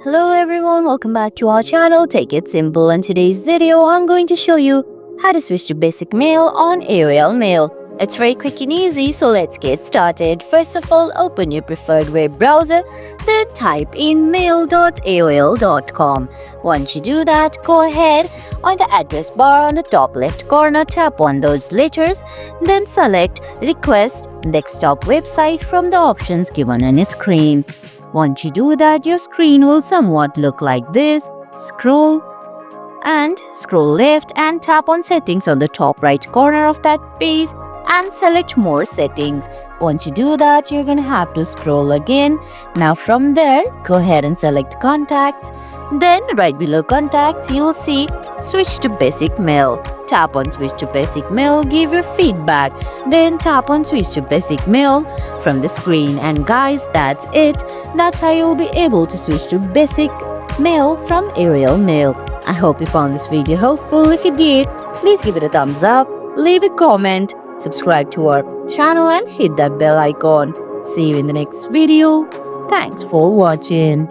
Hello everyone, welcome back to our channel Take It Simple. In today's video, I'm going to show you how to switch to basic mail on AOL Mail. It's very quick and easy, so let's get started. First of all, open your preferred web browser, then type in mail.aol.com. Once you do that, go ahead on the address bar on the top left corner, tap on those letters, then select Request Desktop Website from the options given on your screen. Once you do that, your screen will somewhat look like this. Scroll left and tap on Settings on the top right corner of that page and select More Settings. Once you do that, you're gonna have to scroll again. Now from there, go ahead and select Contacts. Then right below Contacts, you'll see Switch to Basic Mail. Tap on Switch to Basic Mail, give your feedback. Then tap on Switch to Basic Mail from the screen. And guys, that's it. That's how you'll be able to switch to Basic Mail from AOL Mail. I hope you found this video helpful. If you did, please give it a thumbs up, leave a comment, subscribe to our channel and hit that bell icon. See you in the next video. Thanks for watching.